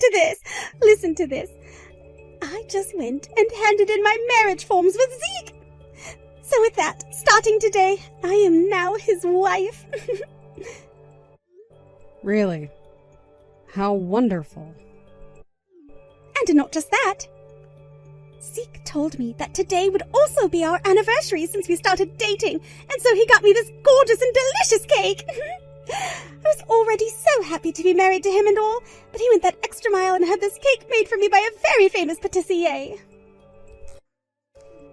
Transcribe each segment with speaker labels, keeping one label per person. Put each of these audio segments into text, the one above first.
Speaker 1: to this. Listen to this. I just went and handed in my marriage forms with Zeke. So with that, starting today, I am now his wife.
Speaker 2: Really? How wonderful.
Speaker 1: And not just that. Zeke told me that today would also be our anniversary since we started dating, and so he got me this gorgeous and delicious cake. I was already so happy to be married to him and all, but he went that extra mile and had this cake made for me by a very famous patissier.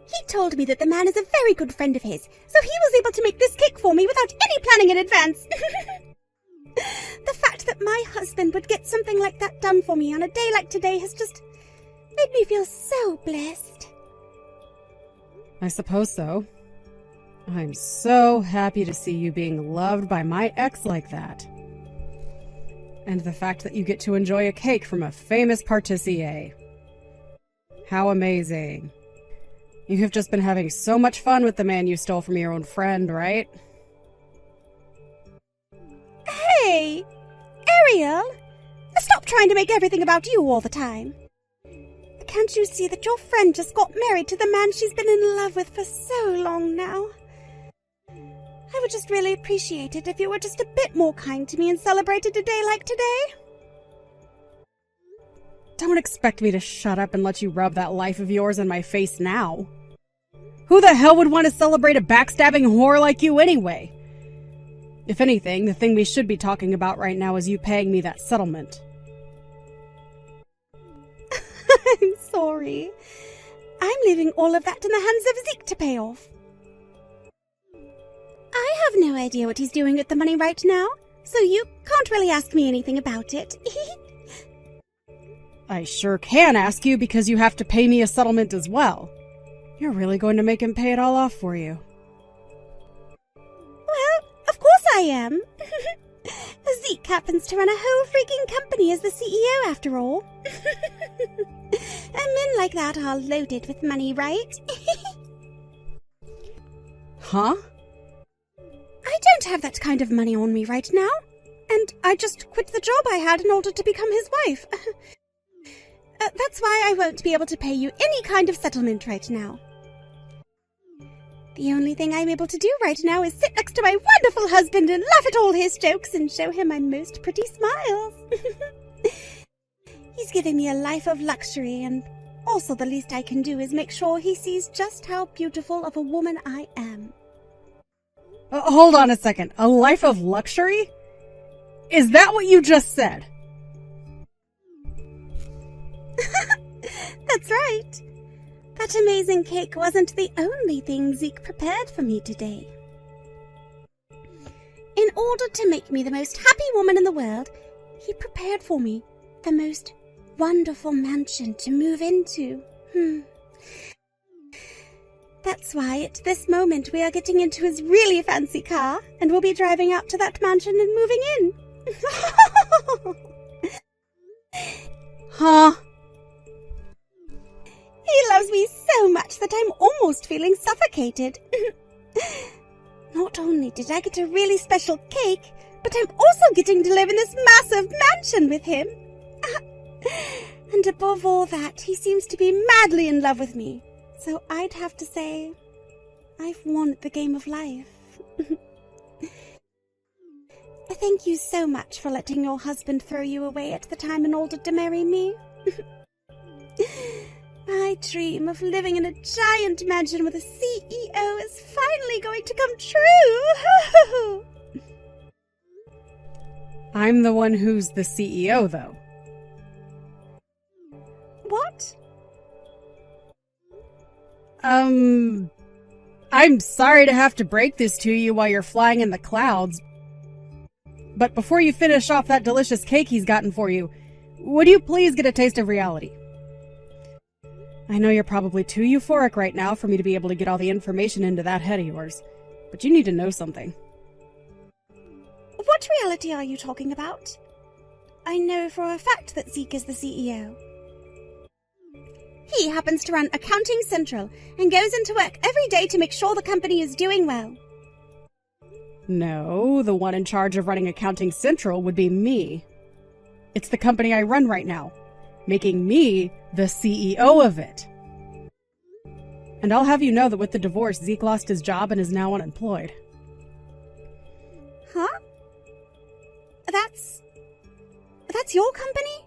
Speaker 1: He told me that the man is a very good friend of his, so he was able to make this cake for me without any planning in advance. The fact that my husband would get something like that done for me on a day like today has just made me feel so blessed.
Speaker 2: I suppose so. I'm so happy to see you being loved by my ex like that. And the fact that you get to enjoy a cake from a famous patissier. How amazing. You have just been having so much fun with the man you stole from your own friend, right?
Speaker 1: Hey! Ariel! Stop trying to make everything about you all the time. Can't you see that your friend just got married to the man she's been in love with for so long now? I would just really appreciate it if you were just a bit more kind to me and celebrated a day like today.
Speaker 2: Don't expect me to shut up and let you rub that life of yours in my face now. Who the hell would want to celebrate a backstabbing whore like you anyway? If anything, the thing we should be talking about right now is you paying me that settlement.
Speaker 1: I'm sorry. I'm leaving all of that in the hands of Zeke to pay off. I have no idea what he's doing with the money right now, so you can't really ask me anything about it.
Speaker 2: I sure can ask you because you have to pay me a settlement as well. You're really going to make him pay it all off for you.
Speaker 1: Well, of course I am. Zeke happens to run a whole freaking company as the CEO after all. And men like that are loaded with money, right?
Speaker 2: Huh?
Speaker 1: I don't have that kind of money on me right now. And I just quit the job I had in order to become his wife. That's why I won't be able to pay you any kind of settlement right now. The only thing I'm able to do right now is sit next to my wonderful husband and laugh at all his jokes and show him my most pretty smiles. He's giving me a life of luxury, and also the least I can do is make sure he sees just how beautiful of a woman I am.
Speaker 2: Hold on a second. A life of luxury? Is that what you just said?
Speaker 1: That's right. That amazing cake wasn't the only thing Zeke prepared for me today. In order to make me the most happy woman in the world, he prepared for me the most wonderful mansion to move into. That's why at this moment we are getting into his really fancy car, and we'll be driving out to that mansion and moving in.
Speaker 2: Huh?
Speaker 1: He loves me so much that I'm almost feeling suffocated. Not only did I get a really special cake, but I'm also getting to live in this massive mansion with him. And above all that, he seems to be madly in love with me. So I'd have to say, I've won at the game of life. Thank you so much for letting your husband throw you away at the time in order to marry me. My dream of living in a giant mansion with a CEO is finally going to come true.
Speaker 2: I'm the one who's the CEO, though.
Speaker 1: What?
Speaker 2: I'm sorry to have to break this to you while you're flying in the clouds, but before you finish off that delicious cake he's gotten for you, would you please get a taste of reality? I know you're probably too euphoric right now for me to be able to get all the information into that head of yours, but you need to know something.
Speaker 1: What reality are you talking about? I know for a fact that Zeke is the CEO. He happens to run Accounting Central and goes into work every day to make sure the company is doing well.
Speaker 2: No, the one in charge of running Accounting Central would be me. It's the company I run right now, making me the CEO of it. And I'll have you know that with the divorce, Zeke lost his job and is now unemployed.
Speaker 1: Huh? That's your company?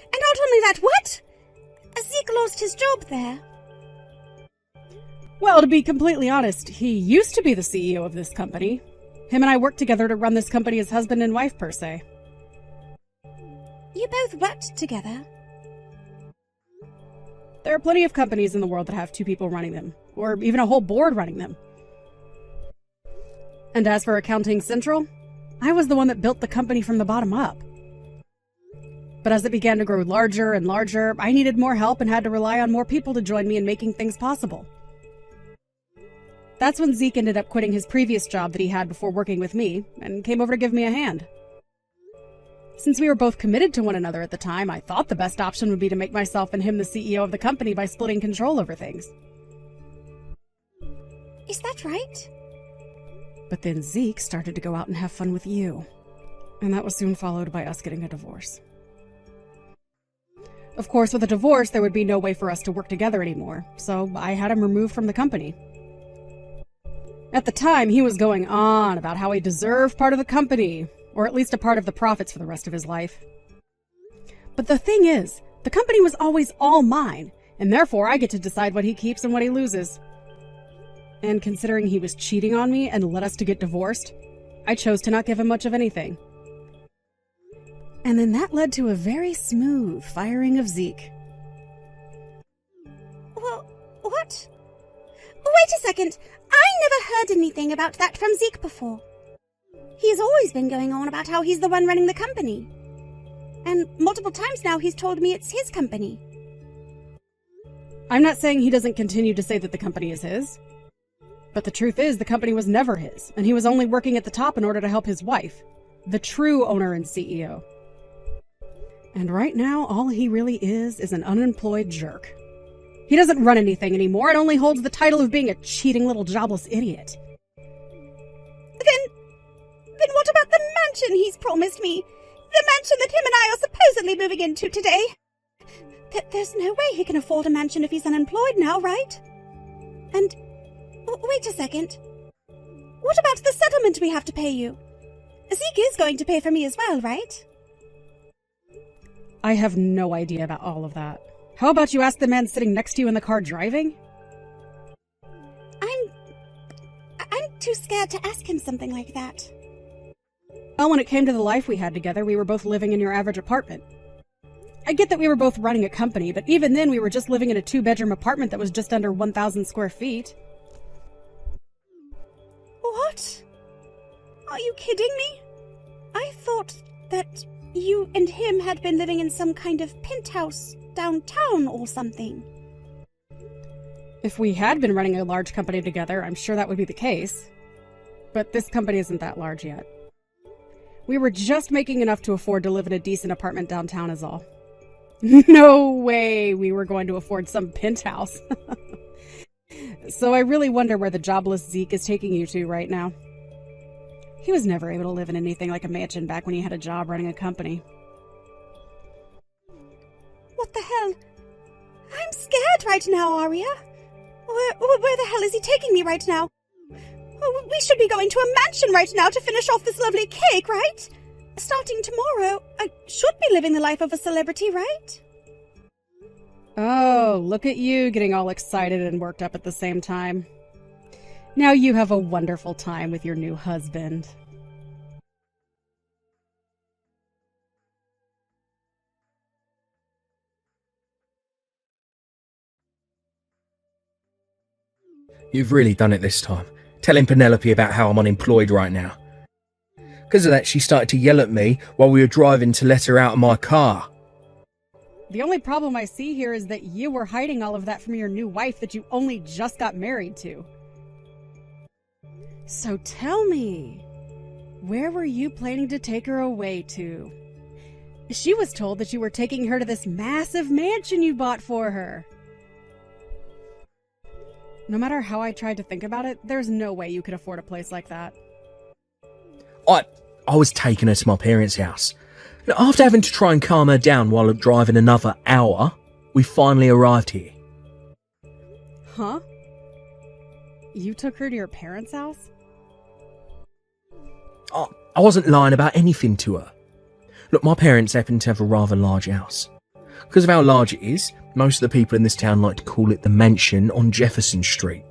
Speaker 1: And not only that, what? Zeke lost his job there.
Speaker 2: Well, to be completely honest, he used to be the CEO of this company. Him and I worked together to run this company as husband and wife, per se.
Speaker 1: You both worked together?
Speaker 2: There are plenty of companies in the world that have two people running them, or even a whole board running them. And as for Accounting Central, I was the one that built the company from the bottom up. But as it began to grow larger and larger, I needed more help and had to rely on more people to join me in making things possible. That's when Zeke ended up quitting his previous job that he had before working with me, and came over to give me a hand. Since we were both committed to one another at the time, I thought the best option would be to make myself and him the CEO of the company by splitting control over things.
Speaker 1: Is that right?
Speaker 2: But then Zeke started to go out and have fun with you. And that was soon followed by us getting a divorce. Of course, with a divorce, there would be no way for us to work together anymore, so I had him removed from the company. At the time, he was going on about how he deserved part of the company, or at least a part of the profits for the rest of his life. But the thing is, the company was always all mine, and therefore I get to decide what he keeps and what he loses. And considering he was cheating on me and led us to get divorced, I chose to not give him much of anything. And then that led to a very smooth firing of Zeke.
Speaker 1: Well, what? Wait a second. I never heard anything about that from Zeke before. He's always been going on about how he's the one running the company. And multiple times now he's told me it's his company.
Speaker 2: I'm not saying he doesn't continue to say that the company is his. But the truth is, the company was never his, and he was only working at the top in order to help his wife, the true owner and CEO. And right now, all he really is an unemployed jerk. He doesn't run anything anymore and only holds the title of being a cheating little jobless idiot.
Speaker 1: Then what about the mansion he's promised me? The mansion that him and I are supposedly moving into today? There's no way he can afford a mansion if he's unemployed now, right? And wait a second. What about the settlement we have to pay you? Zeke is going to pay for me as well, right?
Speaker 2: I have no idea about all of that. How about you ask the man sitting next to you in the car driving?
Speaker 1: I'm too scared to ask him something like that.
Speaker 2: Well, when it came to the life we had together, we were both living in your average apartment. I get that we were both running a company, but even then we were just living in a 2-bedroom apartment that was just under 1,000 square feet.
Speaker 1: What? Are you kidding me? I thought that you and him had been living in some kind of penthouse downtown or something.
Speaker 2: If we had been running a large company together, I'm sure that would be the case. But this company isn't that large yet. We were just making enough to afford to live in a decent apartment downtown is all. No way we were going to afford some penthouse. So I really wonder where the jobless Zeke is taking you to right now. He was never able to live in anything like a mansion back when he had a job running a company.
Speaker 1: What the hell? I'm scared right now, Arya. Where the hell is he taking me right now? We should be going to a mansion right now to finish off this lovely cake, right? Starting tomorrow, I should be living the life of a celebrity, right?
Speaker 2: Oh, look at you getting all excited and worked up at the same time. Now you have a wonderful time with your new husband.
Speaker 3: You've really done it this time, telling Penelope about how I'm unemployed right now. Because of that, she started to yell at me while we were driving to let her out of my car.
Speaker 2: The only problem I see here is that you were hiding all of that from your new wife that you only just got married to. So tell me, where were you planning to take her away to? She was told that you were taking her to this massive mansion you bought for her. No matter how I tried to think about it, there's no way you could afford a place like that.
Speaker 3: I was taking her to my parents' house. Now, after having to try and calm her down while driving another hour, we finally arrived here.
Speaker 2: Huh? You took her to your parents' house?
Speaker 3: I wasn't lying about anything to her. Look, my parents happen to have a rather large house. Because of how large it is, most of the people in this town like to call it the mansion on Jefferson Street.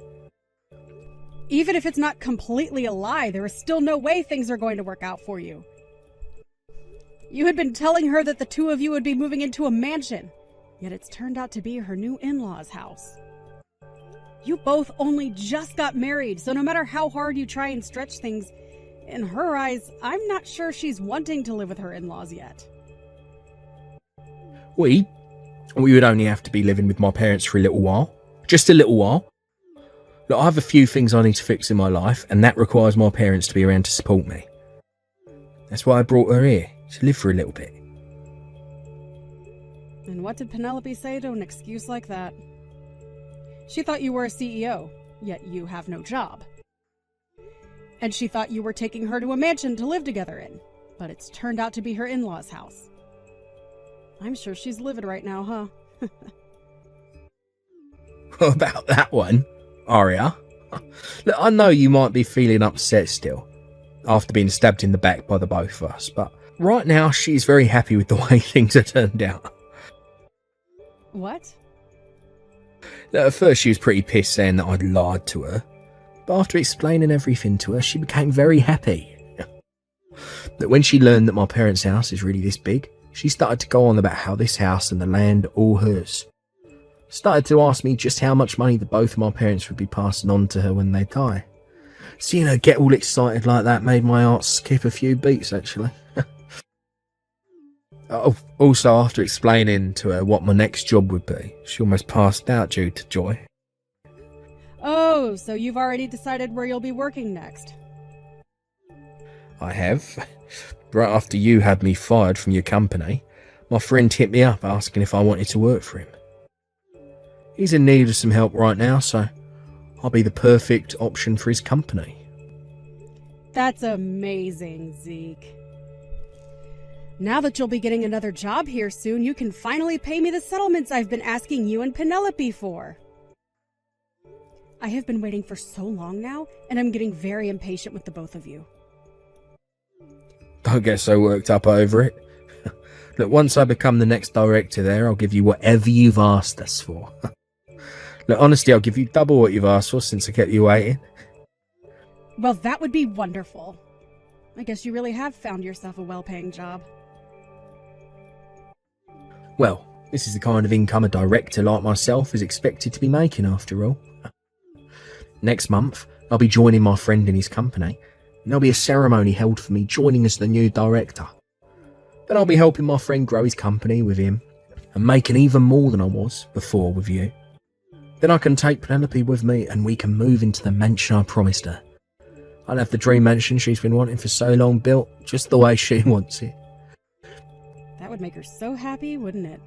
Speaker 2: Even if it's not completely a lie, there is still no way things are going to work out for you. You had been telling her that the two of you would be moving into a mansion, yet it's turned out to be her new in-laws' house. You both only just got married, so no matter how hard you try and stretch things, in her eyes, I'm not sure she's wanting to live with her in-laws yet.
Speaker 3: We would only have to be living with my parents for a little while. Just a little while. Look, I have a few things I need to fix in my life, and that requires my parents to be around to support me. That's why I brought her here, to live for a little bit.
Speaker 2: And what did Penelope say to an excuse like that? She thought you were a CEO, yet you have no job. And she thought you were taking her to a mansion to live together in, but it's turned out to be her in-laws' house. I'm sure she's livid right now, huh?
Speaker 3: About that one, Aria. Look, I know you might be feeling upset still, after being stabbed in the back by the both of us, but right now she's very happy with the way things are turned out.
Speaker 2: What?
Speaker 3: At first she was pretty pissed saying that I'd lied to her, but after explaining everything to her, she became very happy. That when she learned that my parents' house is really this big, she started to go on about how this house and the land are all hers. Started to ask me just how much money the both of my parents would be passing on to her when they die. Seeing her get all excited like that made my heart skip a few beats, actually. Also, after explaining to her what my next job would be, she almost passed out due to joy.
Speaker 2: Oh, so you've already decided where you'll be working next?
Speaker 3: I have. Right after you had me fired from your company, my friend hit me up asking if I wanted to work for him. He's in need of some help right now, so I'll be the perfect option for his company.
Speaker 2: That's amazing, Zeke. Now that you'll be getting another job here soon, you can finally pay me the settlements I've been asking you and Penelope for. I have been waiting for so long now, and I'm getting very impatient with the both of you.
Speaker 3: Don't get so worked up over it. Look, once I become the next director there, I'll give you whatever you've asked us for. Look, honestly, I'll give you double what you've asked for since I kept you waiting.
Speaker 2: Well, that would be wonderful. I guess you really have found yourself a well-paying job.
Speaker 3: Well, this is the kind of income a director like myself is expected to be making after all. Next month, I'll be joining my friend in his company, and there'll be a ceremony held for me joining as the new director. Then I'll be helping my friend grow his company with him, and making even more than I was before with you. Then I can take Penelope with me, and we can move into the mansion I promised her. I'll have the dream mansion she's been wanting for so long built, just the way she wants it.
Speaker 2: That would make her so happy, wouldn't it?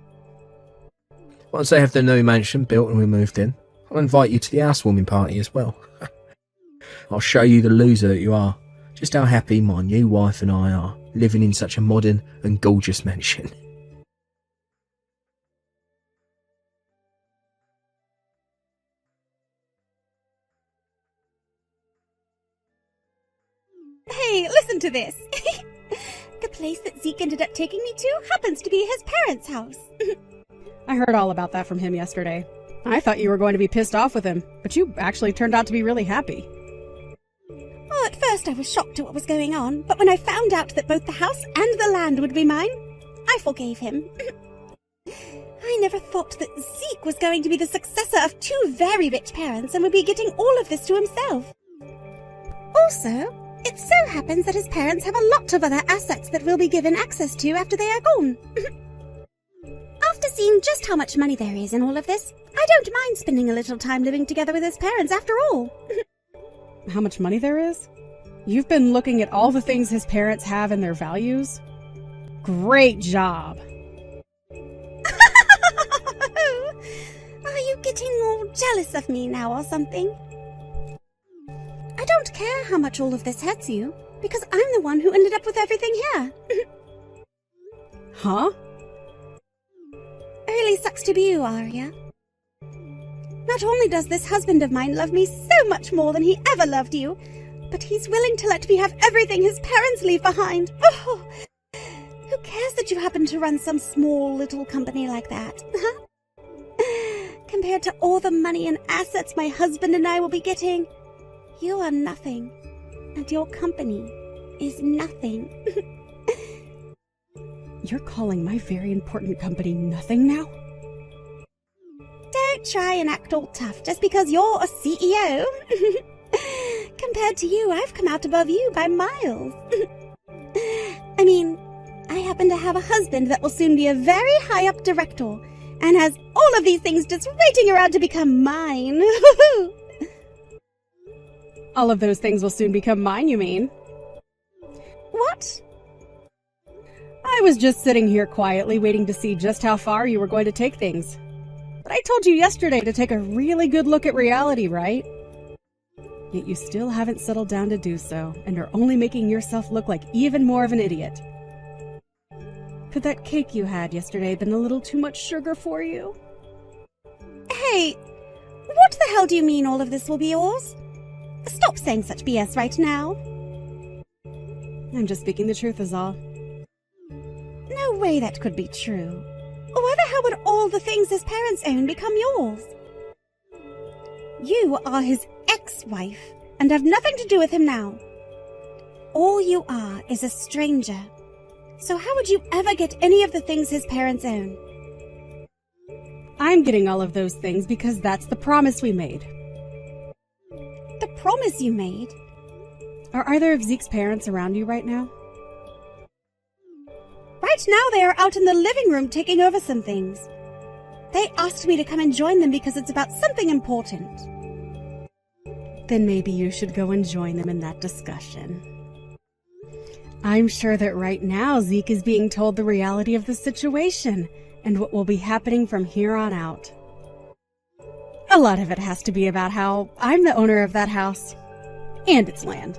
Speaker 3: Once they have the new mansion built and we moved in, I'll invite you to the housewarming party as well. I'll show you the loser that you are, just how happy my new wife and I are, living in such a modern and gorgeous mansion.
Speaker 1: Hey, listen to this. The place that Zeke ended up taking me to happens to be his parents' house.
Speaker 2: I heard all about that from him yesterday. I thought you were going to be pissed off with him, but you actually turned out to be really happy.
Speaker 1: Well, at first I was shocked at what was going on, but when I found out that both the house and the land would be mine, I forgave him. I never thought that Zeke was going to be the successor of two very rich parents and would be getting all of this to himself. Also, it so happens that his parents have a lot of other assets that we'll be given access to after they are gone. After seeing just how much money there is in all of this, I don't mind spending a little time living together with his parents after all.
Speaker 2: How much money there is? You've been looking at all the things his parents have and their values? Great job.
Speaker 1: Are you getting all jealous of me now or something? I don't care how much all of this hurts you, because I'm the one who ended up with everything here.
Speaker 2: Huh?
Speaker 1: It really sucks to be you, Arya. Not only does this husband of mine love me so much more than he ever loved you, but he's willing to let me have everything his parents leave behind. Oh, who cares that you happen to run some small little company like that? Huh? Compared to all the money and assets my husband and I will be getting, you are nothing, and your company is nothing.
Speaker 2: You're calling my very important company nothing now?
Speaker 1: Don't try and act all tough just because you're a CEO. Compared to you, I've come out above you by miles. I mean, I happen to have a husband that will soon be a very high-up director and has all of these things just waiting around to become mine.
Speaker 2: All of those things will soon become mine, you mean?
Speaker 1: What?
Speaker 2: I was just sitting here quietly waiting to see just how far you were going to take things. But I told you yesterday to take a really good look at reality, right? Yet you still haven't settled down to do so, and are only making yourself look like even more of an idiot. Could that cake you had yesterday been a little too much sugar for you?
Speaker 1: Hey, what the hell do you mean all of this will be yours? Stop saying such BS right now.
Speaker 2: I'm just speaking the truth is all.
Speaker 1: No way that could be true. Why the hell would all the things his parents own become yours? You are his ex-wife and have nothing to do with him now. All you are is a stranger. So how would you ever get any of the things his parents own?
Speaker 2: I'm getting all of those things because that's the promise we made.
Speaker 1: The promise you made?
Speaker 2: Are either of Zeke's parents around you right now?
Speaker 1: Right now they are out in the living room taking over some things. They asked me to come and join them because it's about something important.
Speaker 2: Then maybe you should go and join them in that discussion. I'm sure that right now Zeke is being told the reality of the situation and what will be happening from here on out. A lot of it has to be about how I'm the owner of that house and its land.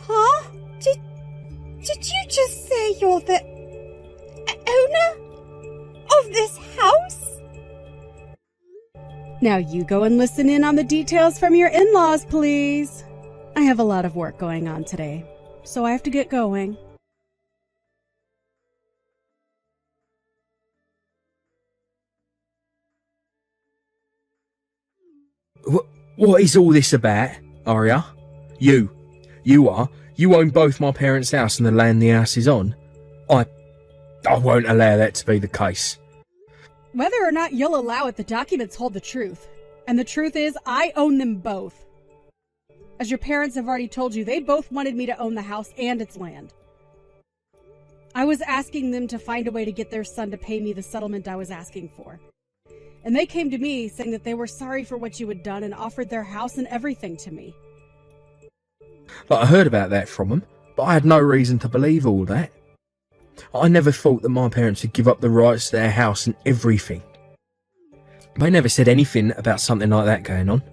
Speaker 1: Huh? Did you just say you're the owner of this house?
Speaker 2: Now you go and listen in on the details from your in-laws, please. I have a lot of work going on today, so I have to get going.
Speaker 3: What is all this about, Arya? You own both my parents' house and the land the house is on. I won't allow that to be the case.
Speaker 2: Whether or not you'll allow it, the documents hold the truth. And the truth is, I own them both. As your parents have already told you, they both wanted me to own the house and its land. I was asking them to find a way to get their son to pay me the settlement I was asking for. And they came to me saying that they were sorry for what you had done and offered their house and everything to me.
Speaker 3: I heard about that from them, but I had no reason to believe all that. I never thought that my parents would give up the rights to their house and everything. They never said anything about something like that going on.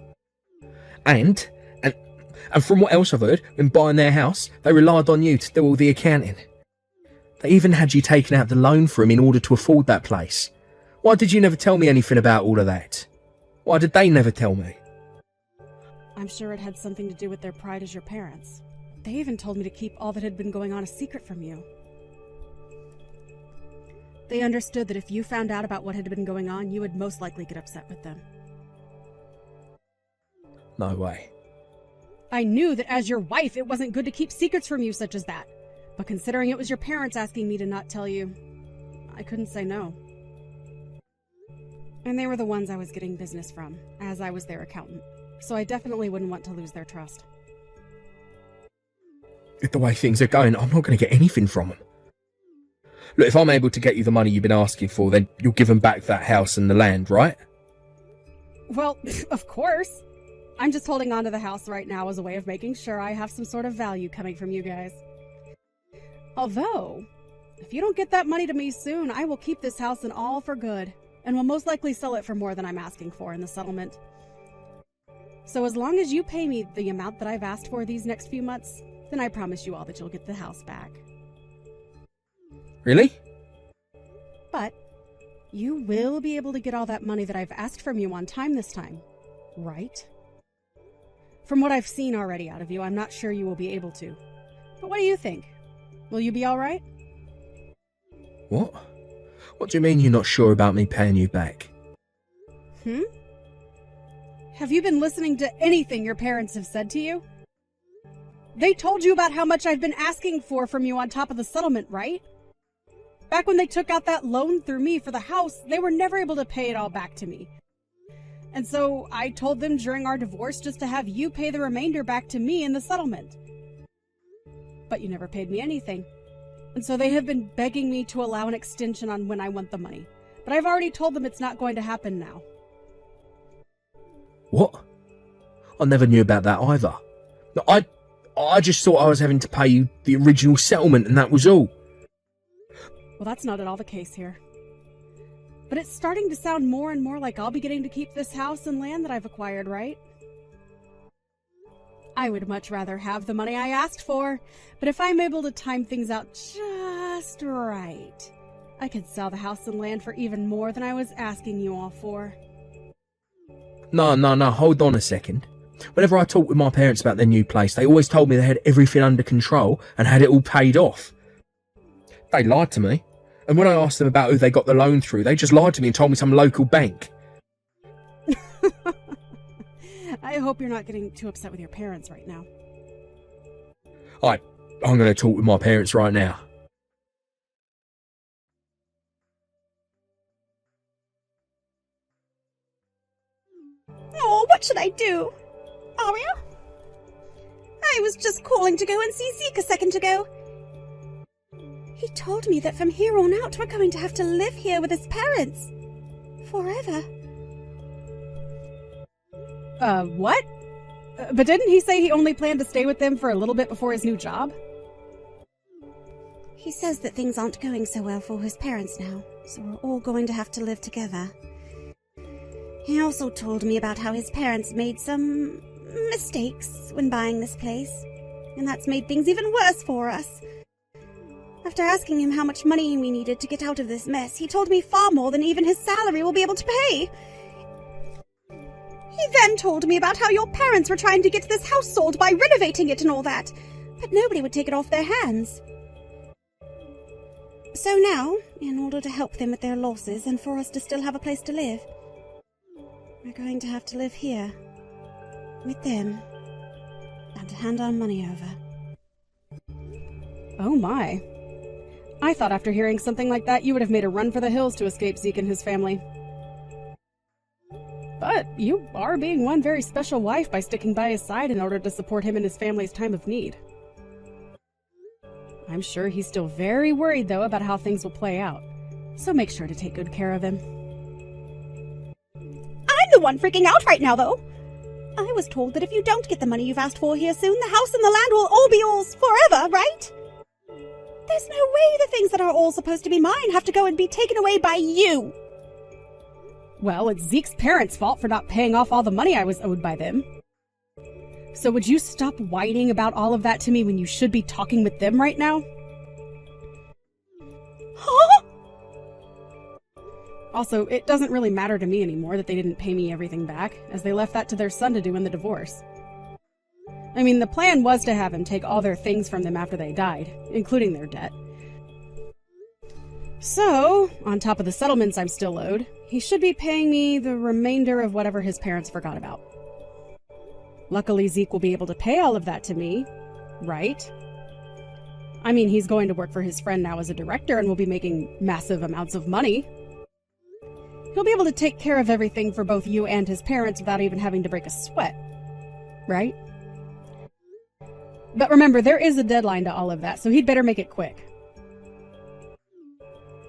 Speaker 3: And from what else I've heard, when buying their house, they relied on you to do all the accounting. They even had you taking out the loan for them in order to afford that place. Why did you never tell me anything about all of that? Why did they never tell me?
Speaker 2: I'm sure it had something to do with their pride as your parents. They even told me to keep all that had been going on a secret from you. They understood that if you found out about what had been going on, you would most likely get upset with them.
Speaker 3: No way.
Speaker 2: I knew that as your wife, it wasn't good to keep secrets from you such as that. But considering it was your parents asking me to not tell you, I couldn't say no. And they were the ones I was getting business from, as I was their accountant. So I definitely wouldn't want to lose their trust.
Speaker 3: With the way things are going, I'm not going to get anything from them. Look, if I'm able to get you the money you've been asking for, then you'll give them back that house and the land, right?
Speaker 2: Well, of course. I'm just holding on to the house right now as a way of making sure I have some sort of value coming from you guys. Although, if you don't get that money to me soon, I will keep this house and all for good, and will most likely sell it for more than I'm asking for in the settlement. So as long as you pay me the amount that I've asked for these next few months, then I promise you all that you'll get the house back.
Speaker 3: Really?
Speaker 2: But you will be able to get all that money that I've asked from you on time this time, right? From what I've seen already out of you, I'm not sure you will be able to. But what do you think? Will you be all right?
Speaker 3: What? What do you mean you're not sure about me paying you back?
Speaker 2: Have you been listening to anything your parents have said to you? They told you about how much I've been asking for from you on top of the settlement, right? Back when they took out that loan through me for the house, they were never able to pay it all back to me. And so I told them during our divorce just to have you pay the remainder back to me in the settlement. But you never paid me anything. And so they have been begging me to allow an extension on when I want the money. But I've already told them it's not going to happen now.
Speaker 3: What? I never knew about that either. No, I just thought I was having to pay you the original settlement and that was all.
Speaker 2: Well, that's not at all the case here. But it's starting to sound more and more like I'll be getting to keep this house and land that I've acquired, right? I would much rather have the money I asked for, but if I'm able to time things out just right, I could sell the house and land for even more than I was asking you all for.
Speaker 3: No, hold on a second. Whenever I talked with my parents about their new place, they always told me they had everything under control and had it all paid off. They lied to me. And when I asked them about who they got the loan through, they just lied to me and told me some local bank.
Speaker 2: I hope you're not getting too upset with your parents right now.
Speaker 3: I'm going to talk with my parents right now.
Speaker 1: Oh, what should I do? Aria? I was just calling to go and see Zeke a second ago. He told me that from here on out we're going to have to live here with his parents. Forever.
Speaker 2: What? But didn't he say he only planned to stay with them for a little bit before his new job?
Speaker 1: He says that things aren't going so well for his parents now, so we're all going to have to live together. He also told me about how his parents made some mistakes when buying this place, and that's made things even worse for us. After asking him how much money we needed to get out of this mess, he told me far more than even his salary will be able to pay. He then told me about how your parents were trying to get this house sold by renovating it and all that, but nobody would take it off their hands. So now, in order to help them with their losses and for us to still have a place to live, we're going to have to live here, with them, and to hand our money over.
Speaker 2: Oh my. I thought after hearing something like that you would have made a run for the hills to escape Zeke and his family. But you are being one very special wife by sticking by his side in order to support him in his family's time of need. I'm sure he's still very worried, though, about how things will play out. So make sure to take good care of him.
Speaker 1: I'm the one freaking out right now, though. I was told that if you don't get the money you've asked for here soon, the house and the land will all be yours forever, right? There's no way the things that are all supposed to be mine have to go and be taken away by you.
Speaker 2: Well, it's Zeke's parents' fault for not paying off all the money I was owed by them. So would you stop whining about all of that to me when you should be talking with them right now?
Speaker 1: Huh?
Speaker 2: Also, it doesn't really matter to me anymore that they didn't pay me everything back, as they left that to their son to do in the divorce. I mean, the plan was to have him take all their things from them after they died, including their debt. So, on top of the settlements I'm still owed, he should be paying me the remainder of whatever his parents forgot about. Luckily, Zeke will be able to pay all of that to me, right? I mean, he's going to work for his friend now as a director and will be making massive amounts of money. He'll be able to take care of everything for both you and his parents without even having to break a sweat, right? But remember, there is a deadline to all of that, so he'd better make it quick.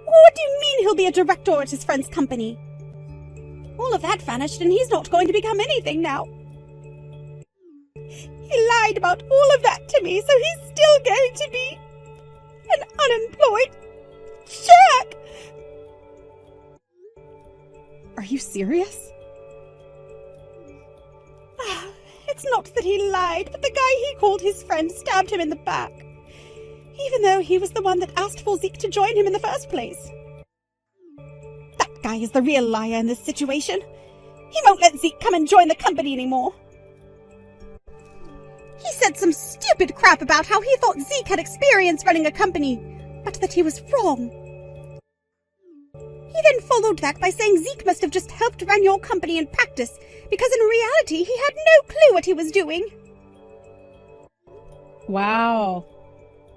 Speaker 1: What do you mean he'll be a director at his friend's company? All of that vanished and he's not going to become anything now. He lied about all of that to me, so he's still going to be an unemployed jerk.
Speaker 2: Are you serious?
Speaker 1: It's not that he lied, but the guy he called his friend stabbed him in the back. even though he was the one that asked for Zeke to join him in the first place. That guy is the real liar in this situation. He won't let Zeke come and join the company anymore. He said some stupid crap about how he thought Zeke had experience running a company, but that he was wrong. He then followed that by saying Zeke must have just helped run your company in practice, because in reality he had no clue what he was doing.
Speaker 2: Wow.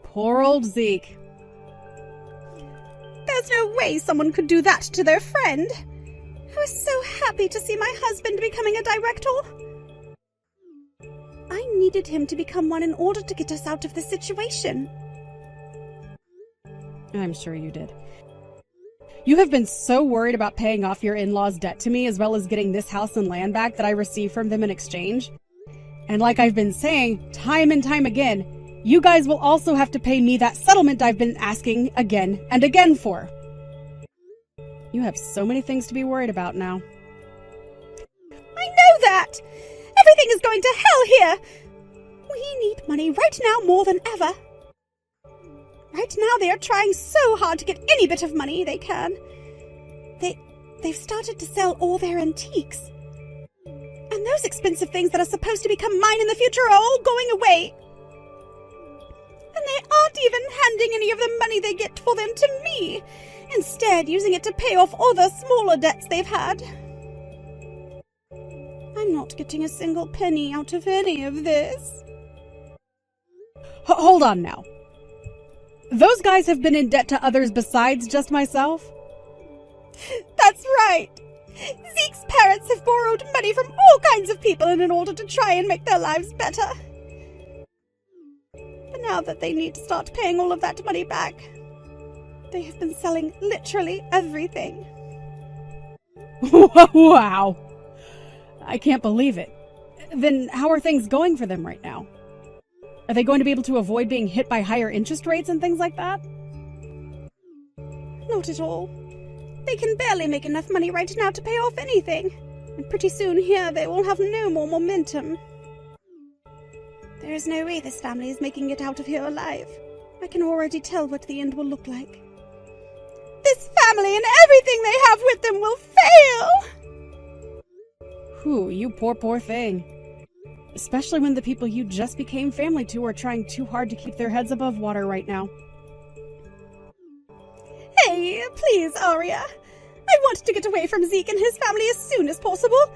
Speaker 2: Poor old Zeke.
Speaker 1: There's no way someone could do that to their friend. I was so happy to see my husband becoming a director. I needed him to become one in order to get us out of this situation.
Speaker 2: I'm sure you did. You have been so worried about paying off your in-laws' debt to me as well as getting this house and land back that I received from them in exchange. And like I've been saying time and time again, you guys will also have to pay me that settlement I've been asking again and again for. You have so many things to be worried about now.
Speaker 1: I know that! Everything is going to hell here! We need money right now more than ever. Right now they are trying so hard to get any bit of money they can. They've started to sell all their antiques. And those expensive things that are supposed to become mine in the future are all going away. And they aren't even handing any of the money they get for them to me, instead using it to pay off all the smaller debts they've had. I'm not getting a single penny out of any of this.
Speaker 2: Hold on now. Those guys have been in debt to others besides just myself?
Speaker 1: That's right. Zeke's parents have borrowed money from all kinds of people in order to try and make their lives better. But now that they need to start paying all of that money back, they have been selling literally everything.
Speaker 2: Wow. I can't believe it. Then how are things going for them right now? Are they going to be able to avoid being hit by higher interest rates and things like that?
Speaker 1: Not at all. They can barely make enough money right now to pay off anything. And pretty soon here they will have no more momentum. There is no way this family is making it out of here alive. I can already tell what the end will look like. This family and everything they have with them will fail!
Speaker 2: Whew, you poor thing. Especially when the people you just became family to are trying too hard to keep their heads above water right now.
Speaker 1: Hey, please, Arya. I want to get away from Zeke and his family as soon as possible.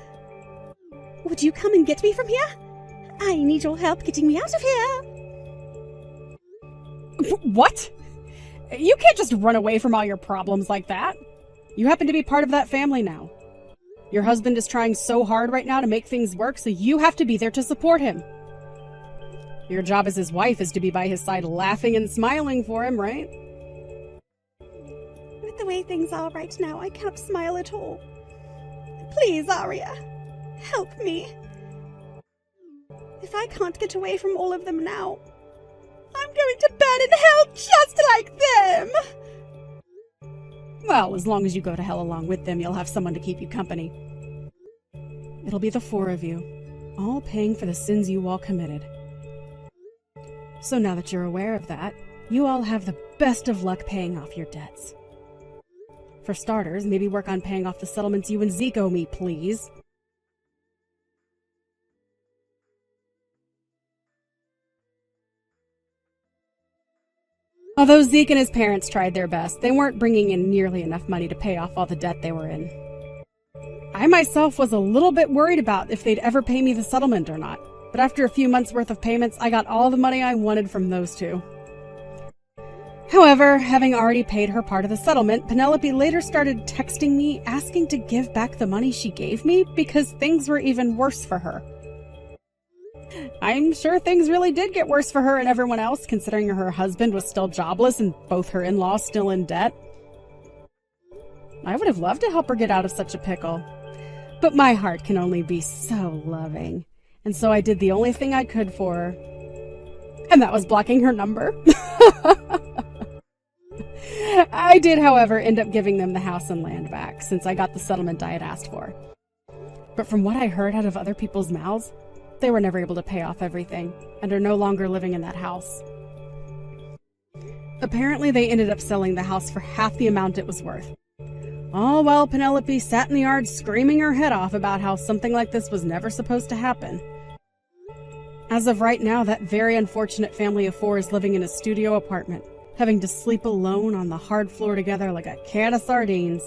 Speaker 1: Would you come and get me from here? I need your help getting me out of here.
Speaker 2: What? You can't just run away from all your problems like that. You happen to be part of that family now. Your husband is trying so hard right now to make things work, so you have to be there to support him. Your job as his wife is to be by his side laughing and smiling for him, right?
Speaker 1: With the way things are right now, I can't smile at all. Please, Arya, help me. If I can't get away from all of them now, I'm going to burn in hell just like them!
Speaker 2: Well, as long as you go to hell along with them, you'll have someone to keep you company. It'll be the four of you, all paying for the sins you all committed. So now that you're aware of that, you all have the best of luck paying off your debts. For starters, maybe work on paying off the settlements you and Zeke owe me, please. Although Zeke and his parents tried their best, they weren't bringing in nearly enough money to pay off all the debt they were in. I myself was a little bit worried about if they'd ever pay me the settlement or not, but after a few months' worth of payments, I got all the money I wanted from those two. However, having already paid her part of the settlement, Penelope later started texting me asking to give back the money she gave me because things were even worse for her. I'm sure things really did get worse for her and everyone else, considering her husband was still jobless and both her in-laws still in debt. I would have loved to help her get out of such a pickle, but my heart can only be so loving, and so I did the only thing I could for her, and that was blocking her number. I did, however, end up giving them the house and land back, since I got the settlement I had asked for. But from what I heard out of other people's mouths, they were never able to pay off everything, and are no longer living in that house. Apparently, they ended up selling the house for half the amount it was worth. All while Penelope sat in the yard screaming her head off about how something like this was never supposed to happen. As of right now, that very unfortunate family of 4 is living in a studio apartment, having to sleep alone on the hard floor together like a can of sardines.